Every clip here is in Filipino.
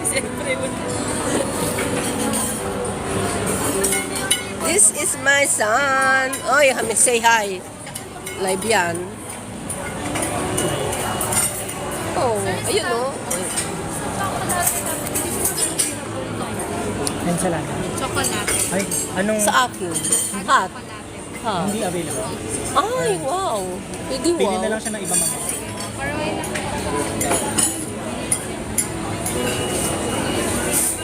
Siyempre, This is my son. Oy, say hi. Live yan. Oh, ayun oh. Ensalada. chocolate. Ay, anong Sa akin. Hot. Hot. hindi available? Ay, wow. Pwede Pili wow. na lang siya ng ibang mga.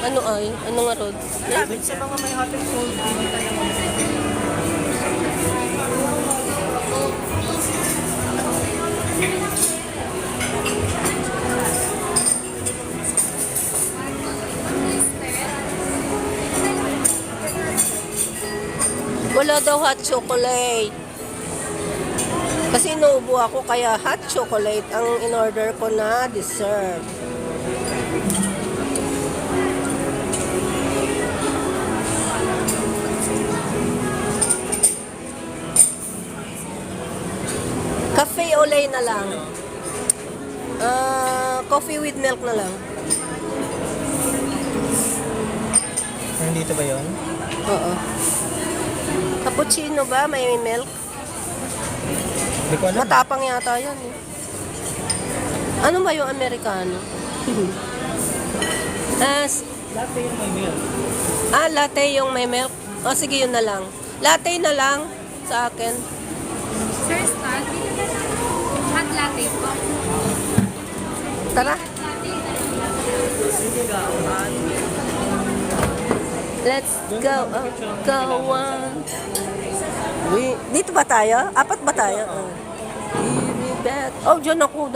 Ano ay? Ano nga Rod? Lapit sa mga may hot and cold. Pili tayo. Wala daw hot chocolate. Kasi inuubo ako kaya hot chocolate ang in-order ko na dessert. Cafe au lait na lang. Coffee with milk na lang. Nandito ba yun? Oo. Cappuccino ba? May milk? Hindi ko alam. Matapang yata yan eh. Ano ba yung Amerikano? Latte yung may milk. Latte yung may milk? O sige, yun na lang. Latte na lang sa akin. Sir Stan, hot latte po. Tara. Let's go. Go on. Dito ba tayo? Apat ba tayo? Oh, dyan ako.